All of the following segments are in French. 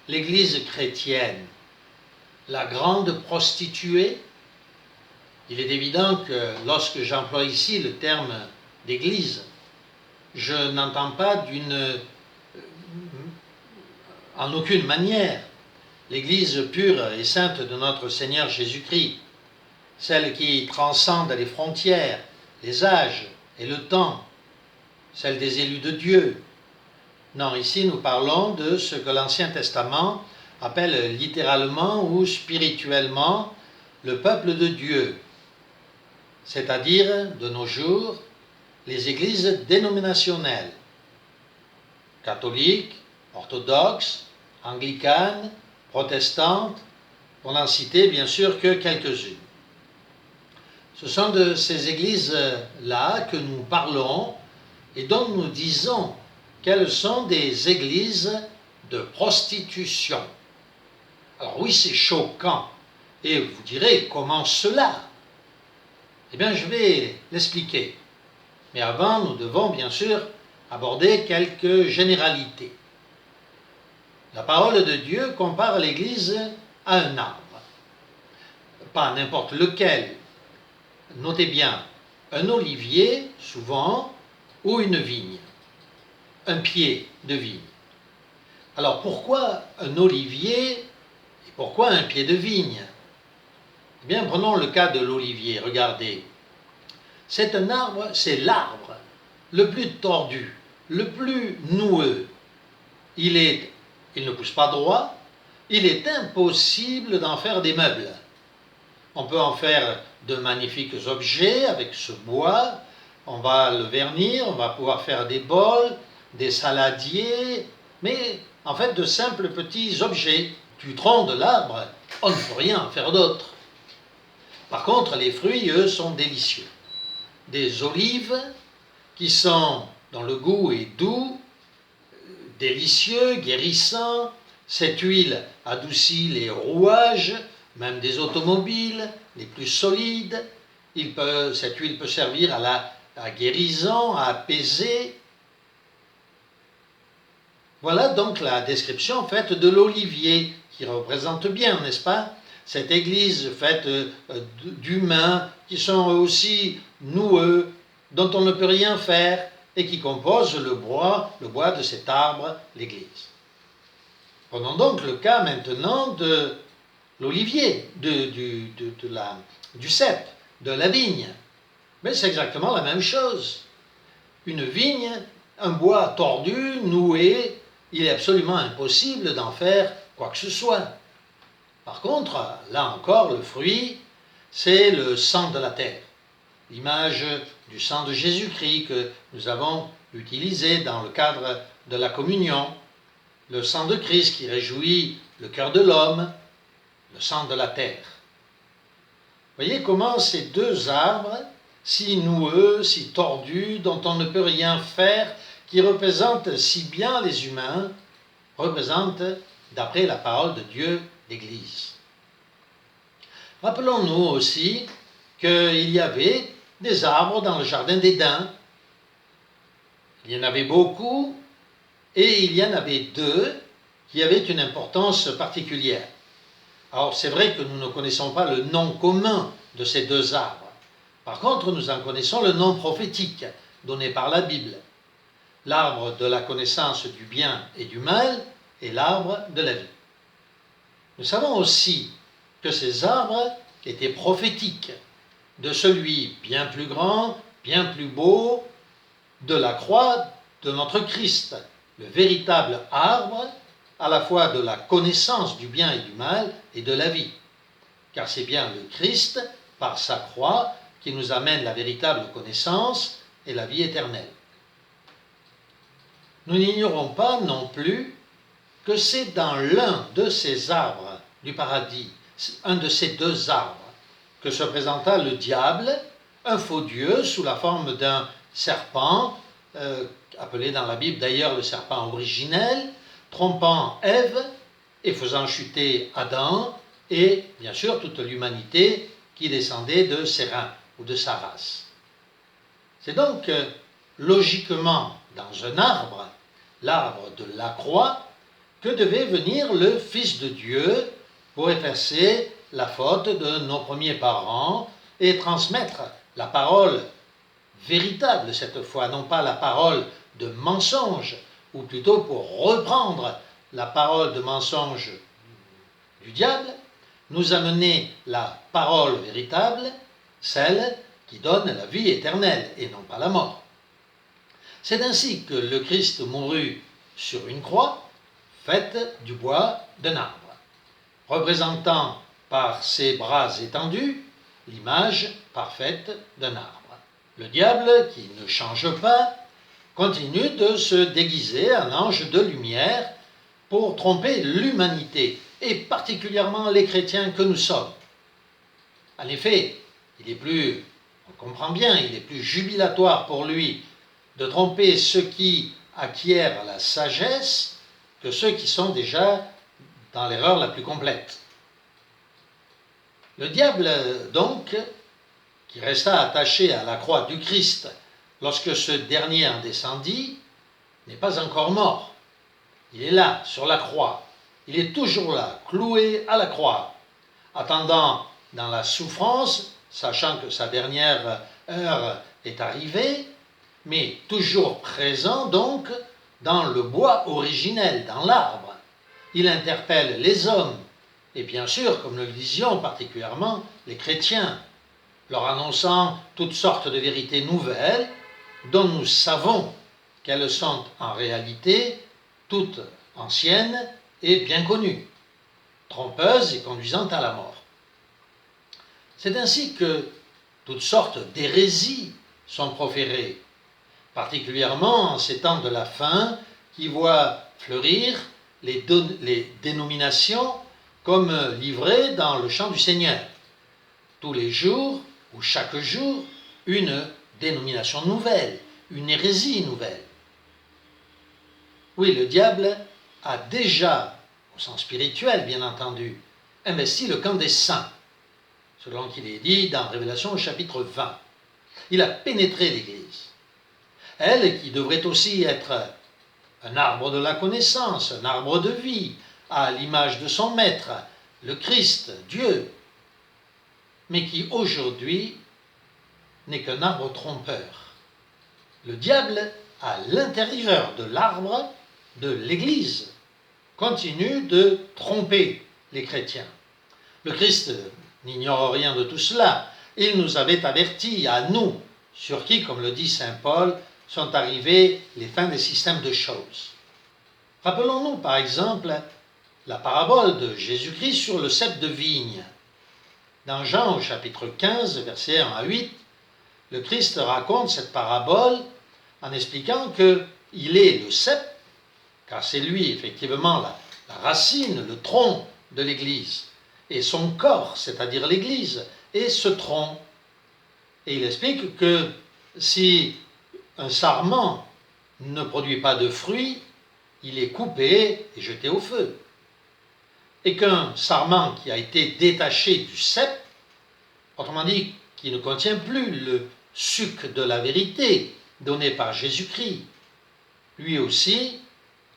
l'Église chrétienne, la grande prostituée? Il est évident que lorsque j'emploie ici le terme d'Église, je n'entends pas en aucune manière l'Église pure et sainte de notre Seigneur Jésus-Christ, celle qui transcende les frontières, les âges et le temps, celle des élus de Dieu. Non, ici nous parlons de ce que l'Ancien Testament appelle littéralement ou spirituellement le peuple de Dieu, c'est-à-dire de nos jours les églises dénominationnelles, catholiques, orthodoxes, anglicanes, protestantes, pour n'en citer bien sûr que quelques-unes. Ce sont de ces églises-là que nous parlons et dont nous disons qu'elles sont des églises de prostitution. Alors oui, c'est choquant. Et vous direz, comment cela? Eh bien, je vais l'expliquer. Mais avant, nous devons bien sûr aborder quelques généralités. La parole de Dieu compare l'Église à un arbre. Pas n'importe lequel. Notez bien, un olivier, souvent, ou une vigne. Un pied de vigne. Alors pourquoi un olivier et pourquoi un pied de vigne? Eh bien, prenons le cas de l'olivier. Regardez. C'est un arbre, c'est l'arbre le plus tordu, le plus noueux. Il ne pousse pas droit, il est impossible d'en faire des meubles. On peut en faire de magnifiques objets avec ce bois, on va le vernir, on va pouvoir faire des bols, des saladiers, mais en fait de simples petits objets. Du tronc de l'arbre, on ne peut rien en faire d'autre. Par contre, les fruits, eux, sont délicieux. Des olives qui sont, dont le goût est doux, délicieux, guérissant. Cette huile adoucit les rouages, même des automobiles les plus solides. Cette huile peut servir à la guérison, à apaiser. Voilà donc la description faite de l'olivier, qui représente bien, n'est-ce pas, cette église faite d'humains qui sont eux aussi noueux, dont on ne peut rien faire, et qui composent le bois de cet arbre, l'église. Prenons donc le cas maintenant de l'olivier, du cep, de la vigne. Mais c'est exactement la même chose. Une vigne, un bois tordu, noué, il est absolument impossible d'en faire quoi que ce soit. Par contre, là encore, le fruit, c'est le sang de la terre. L'image du sang de Jésus-Christ que nous avons utilisé dans le cadre de la communion. Le sang de Christ qui réjouit le cœur de l'homme, le sang de la terre. Voyez comment ces deux arbres, si noueux, si tordus, dont on ne peut rien faire, qui représentent si bien les humains, représentent, d'après la parole de Dieu, l'Église. Rappelons-nous aussi qu'il y avait des arbres dans le jardin d'Éden. Il y en avait beaucoup, et il y en avait deux qui avaient une importance particulière. Alors c'est vrai que nous ne connaissons pas le nom commun de ces deux arbres. Par contre, nous en connaissons le nom prophétique donné par la Bible. L'arbre de la connaissance du bien et du mal et l'arbre de la vie. Nous savons aussi que ces arbres étaient prophétiques de celui bien plus grand, bien plus beau, de la croix de notre Christ, le véritable arbre à la fois de la connaissance du bien et du mal et de la vie. Car c'est bien le Christ, par sa croix, qui nous amène la véritable connaissance et la vie éternelle. Nous n'ignorons pas non plus que c'est dans l'un de ces arbres du paradis, un de ces deux arbres, que se présenta le diable, un faux Dieu sous la forme d'un serpent, appelé dans la Bible d'ailleurs le serpent originel, trompant Ève et faisant chuter Adam et bien sûr toute l'humanité qui descendait de ses reins ou de sa race. C'est donc logiquement dans un arbre, l'arbre de la croix, que devait venir le Fils de Dieu pour effacer la faute de nos premiers parents et transmettre la parole véritable cette fois, non pas la parole de mensonge, ou plutôt pour reprendre la parole de mensonge du diable, nous amener la parole véritable, celle qui donne la vie éternelle et non pas la mort. C'est ainsi que le Christ mourut sur une croix faite du bois d'un arbre, représentant par ses bras étendus l'image parfaite d'un arbre. Le diable, qui ne change pas, continue de se déguiser en ange de lumière pour tromper l'humanité, et particulièrement les chrétiens que nous sommes. En effet, on comprend bien, il est plus jubilatoire pour lui de tromper ceux qui acquièrent la sagesse que ceux qui sont déjà dans l'erreur la plus complète. Le diable, donc, qui resta attaché à la croix du Christ lorsque ce dernier en descendit, n'est pas encore mort. Il est là, sur la croix. Il est toujours là, cloué à la croix, attendant dans la souffrance, sachant que sa dernière heure est arrivée, mais toujours présent donc dans le bois originel, dans l'arbre. Il interpelle les hommes, et bien sûr, comme nous le disions, particulièrement les chrétiens, leur annonçant toutes sortes de vérités nouvelles dont nous savons qu'elles sont en réalité toutes anciennes et bien connues, trompeuses et conduisant à la mort. C'est ainsi que toutes sortes d'hérésies sont proférées, particulièrement en ces temps de la fin qui voient fleurir les dénominations comme livrées dans le champ du Seigneur. Tous les jours, ou chaque jour, une dénomination nouvelle, une hérésie nouvelle. Oui, le diable a déjà, au sens spirituel bien entendu, investi le camp des saints, selon qu'il est dit dans Révélation au chapitre 20. Il a pénétré l'Église. Elle, qui devrait aussi être un arbre de la connaissance, un arbre de vie, à l'image de son maître, le Christ, Dieu, mais qui aujourd'hui n'est qu'un arbre trompeur. Le diable, à l'intérieur de l'arbre, de l'Église, continue de tromper les chrétiens. Le Christ n'ignore rien de tout cela. Il nous avait avertis, à nous, sur qui, comme le dit saint Paul, sont arrivées les fins des systèmes de choses. Rappelons-nous par exemple la parabole de Jésus-Christ sur le cep de vigne. Dans Jean au chapitre 15, versets 1 à 8, le Christ raconte cette parabole en expliquant qu'il est le cep, car c'est lui effectivement la racine, le tronc de l'Église, et son corps, c'est-à-dire l'Église, est ce tronc. Et il explique que si un sarment ne produit pas de fruits, il est coupé et jeté au feu. Et qu'un sarment qui a été détaché du cep, autrement dit, qui ne contient plus le suc de la vérité donné par Jésus-Christ, lui aussi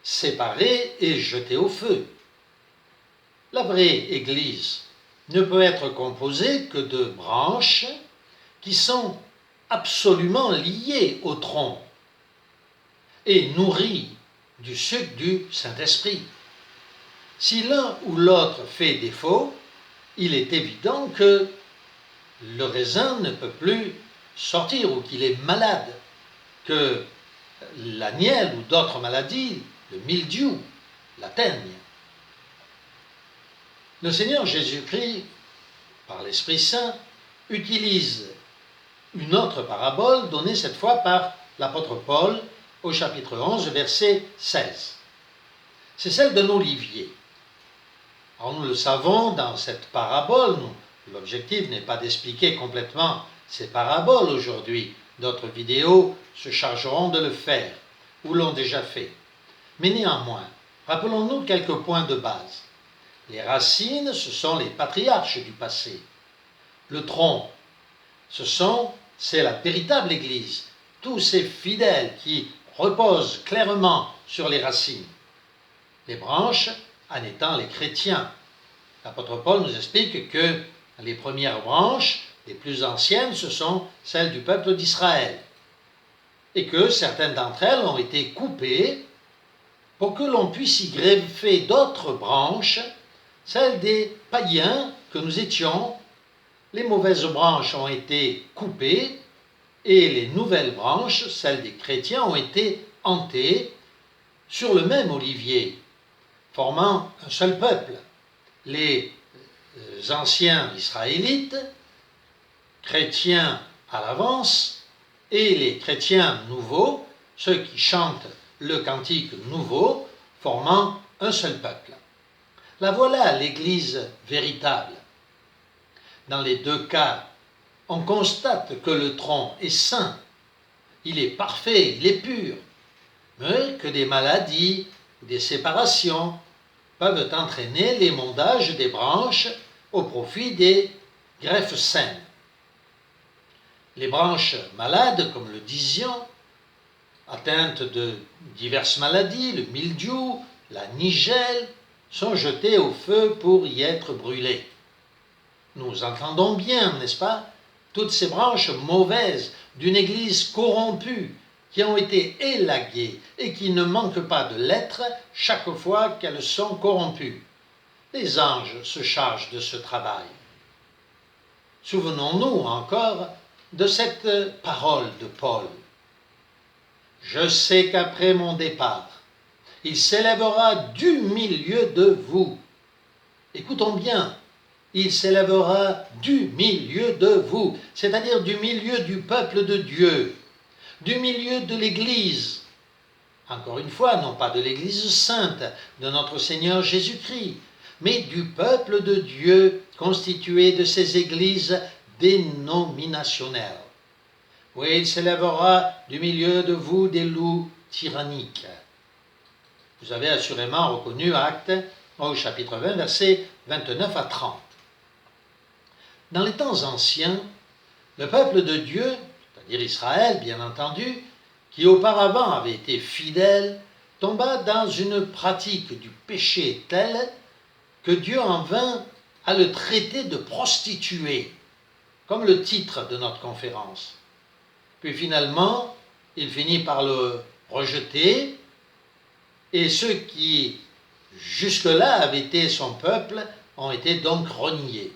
séparé et jeté au feu. La vraie Église ne peut être composée que de branches qui sont absolument liées au tronc et nourries du suc du Saint-Esprit. Si l'un ou l'autre fait défaut, il est évident que le raisin ne peut plus sortir ou qu'il est malade, que l'agnelle ou d'autres maladies, le mildiou, l'atteignent. Le Seigneur Jésus-Christ, par l'Esprit Saint, utilise une autre parabole donnée cette fois par l'apôtre Paul au chapitre 11, verset 16. C'est celle d'un olivier. Alors nous le savons, dans cette parabole, l'objectif n'est pas d'expliquer complètement ces paraboles aujourd'hui. D'autres vidéos se chargeront de le faire, ou l'ont déjà fait. Mais néanmoins, rappelons-nous quelques points de base. Les racines, ce sont les patriarches du passé. Le tronc, c'est la véritable Église, tous ces fidèles qui reposent clairement sur les racines. les branches en étant les chrétiens. L'apôtre Paul nous explique que les premières branches, les plus anciennes, ce sont celles du peuple d'Israël, et que certaines d'entre elles ont été coupées pour que l'on puisse y greffer d'autres branches, celles des païens que nous étions. Les mauvaises branches ont été coupées et les nouvelles branches, celles des chrétiens, ont été plantées sur le même olivier, formant un seul peuple. Les anciens israélites, chrétiens à l'avance, et les chrétiens nouveaux, ceux qui chantent le cantique nouveau, formant un seul peuple. La voilà l'Église véritable. Dans les deux cas, on constate que le tronc est sain, il est parfait, il est pur, mais que des maladies, des séparations peuvent entraîner l'émondage des branches au profit des greffes saines. Les branches malades, comme le disions, atteintes de diverses maladies, le mildiou, la nigelle, sont jetées au feu pour y être brûlées. Nous entendons bien, n'est-ce pas, toutes ces branches mauvaises d'une église corrompue qui ont été élaguées et qui ne manquent pas de l'être chaque fois qu'elles sont corrompues. Les anges se chargent de ce travail. Souvenons-nous encore de cette parole de Paul. « Je sais qu'après mon départ, il s'élèvera du milieu de vous. » Écoutons bien, il s'élèvera du milieu de vous, c'est-à-dire du milieu du peuple de Dieu, du milieu de l'Église. Encore une fois, non pas de l'Église sainte de notre Seigneur Jésus-Christ, mais du peuple de Dieu constitué de ces églises dénominationnelles. Oui, il s'élèvera du milieu de vous des loups tyranniques. Vous avez assurément reconnu Actes au chapitre 20, versets 29 à 30. Dans les temps anciens, le peuple de Dieu, c'est-à-dire Israël, bien entendu, qui auparavant avait été fidèle, tomba dans une pratique du péché telle que Dieu en vint à le traiter de prostituée, comme le titre de notre conférence. Puis finalement, il finit par le rejeter, et ceux qui jusque-là avaient été son peuple ont été donc reniés.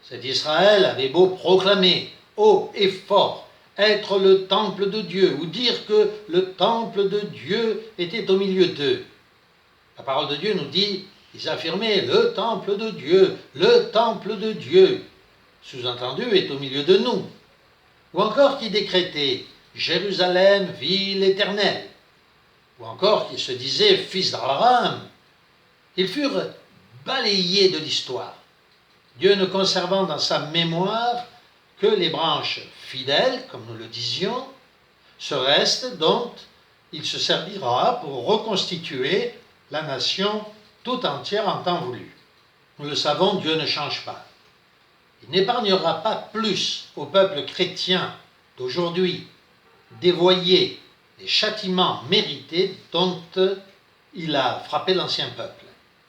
Cet Israël avait beau proclamer haut et fort être le temple de Dieu, ou dire que le temple de Dieu était au milieu d'eux. La parole de Dieu nous dit, ils affirmaient le temple de Dieu, sous-entendu, est au milieu de nous. Ou encore qui décrétait Jérusalem, ville éternelle, ou encore qui se disait fils d'Abraham. Ils furent balayés de l'histoire, Dieu ne conservant dans sa mémoire que les branches fidèles, comme nous le disions. Ce reste dont il se servira pour reconstituer la nation tout entière en temps voulu. Nous le savons, Dieu ne change pas. Il n'épargnera pas plus au peuple chrétien d'aujourd'hui dévoyer les châtiments mérités dont il a frappé l'ancien peuple.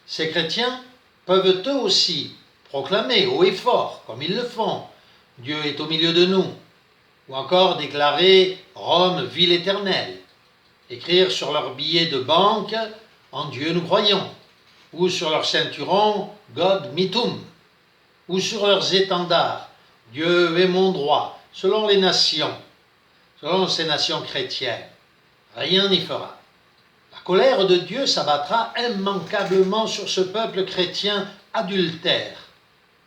Ces chrétiens peuvent eux aussi proclamer haut et fort, comme ils le font, Dieu est au milieu de nous, ou encore déclarer Rome, ville éternelle, écrire sur leur billet de banque en Dieu nous croyons, ou sur leur ceinturon God mitum, ou sur leurs étendards Dieu est mon droit, selon les nations, selon ces nations chrétiennes. Rien n'y fera. La colère de Dieu s'abattra immanquablement sur ce peuple chrétien adultère,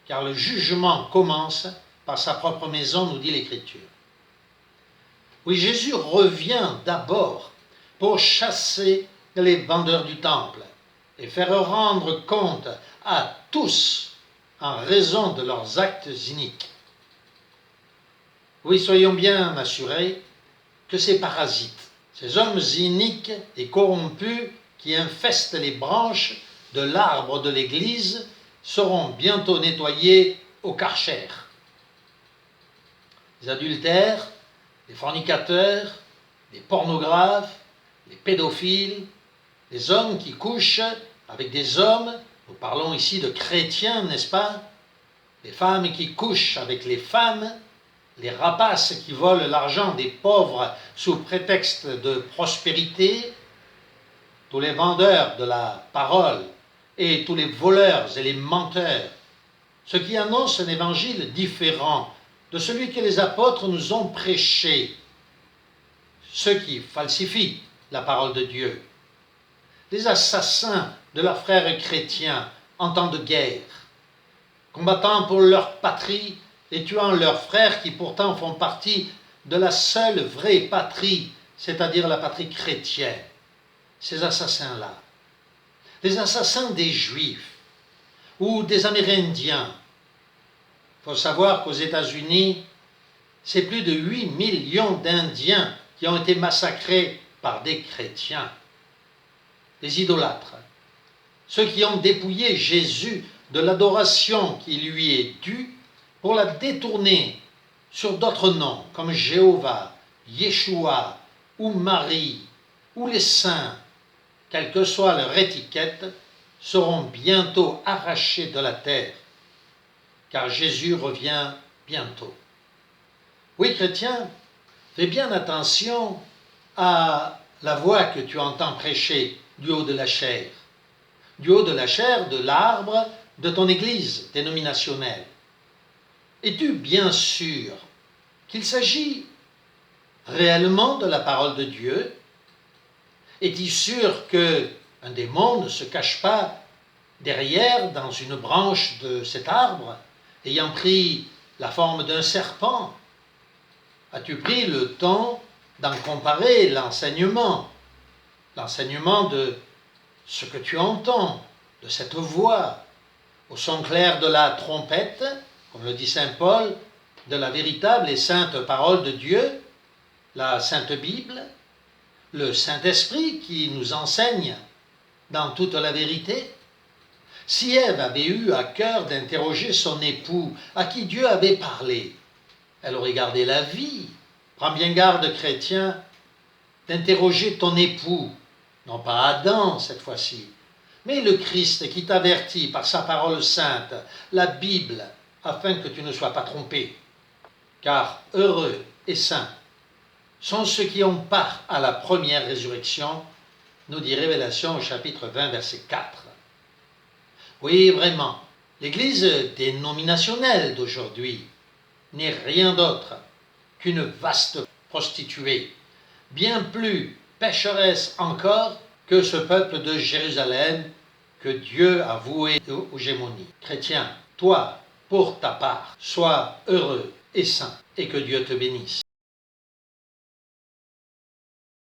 car le jugement commence par sa propre maison, nous dit l'Écriture. Oui, Jésus revient d'abord pour chasser les vendeurs du temple et faire rendre compte à tous en raison de leurs actes iniques. Oui, soyons bien assurés que ces parasites, ces hommes iniques et corrompus qui infestent les branches de l'arbre de l'Église seront bientôt nettoyés au Karcher. Les adultères, les fornicateurs, les pornographes, les pédophiles, Les hommes qui couchent avec des hommes, nous parlons ici de chrétiens, n'est-ce pas? Les femmes qui couchent avec les femmes, les rapaces qui volent l'argent des pauvres sous prétexte de prospérité, tous les vendeurs de la parole et tous les voleurs et les menteurs, ceux qui annoncent un évangile différent de celui que les apôtres nous ont prêché, ceux qui falsifient la parole de Dieu, les assassins de leurs frères chrétiens en temps de guerre, combattant pour leur patrie et tuant leurs frères qui pourtant font partie de la seule vraie patrie, c'est-à-dire la patrie chrétienne. Ces assassins-là, les assassins des Juifs ou des Amérindiens. Il faut savoir qu'aux États-Unis, c'est plus de 8 millions d'Indiens qui ont été massacrés par des chrétiens, des idolâtres, ceux qui ont dépouillé Jésus de l'adoration qui lui est due pour la détourner sur d'autres noms comme Jéhovah, Yeshua ou Marie ou les saints, quelle que soit leur étiquette, seront bientôt arrachés de la terre, car Jésus revient bientôt. Oui, chrétien, fais bien attention à la voix que tu entends prêcher du haut de la chair, du haut de la chair, de l'arbre de ton église dénominationnelle. Es-tu bien sûr qu'il s'agit réellement de la parole de Dieu? Es-tu sûr qu'un démon ne se cache pas derrière, dans une branche de cet arbre, ayant pris la forme d'un serpent? As-tu pris le temps d'en comparer l'enseignement de ce que tu entends, de cette voix, au son clair de la trompette, comme le dit saint Paul, de la véritable et sainte parole de Dieu, la Sainte Bible, le Saint-Esprit qui nous enseigne dans toute la vérité? Si Ève avait eu à cœur d'interroger son époux, à qui Dieu avait parlé, elle aurait gardé la vie. Prends bien garde, chrétien, d'interroger ton époux, non pas Adam cette fois-ci, mais le Christ qui t'avertit par sa parole sainte, la Bible, afin que tu ne sois pas trompé. Car heureux et saints sont ceux qui ont part à la première résurrection, nous dit Révélation au chapitre 20, verset 4. Oui, vraiment, l'Église dénominationnelle d'aujourd'hui n'est rien d'autre qu'une vaste prostituée, bien plus pécheresse encore que ce peuple de Jérusalem que Dieu a voué aux gémonies. Chrétien, toi, pour ta part, sois heureux et saint, et que Dieu te bénisse.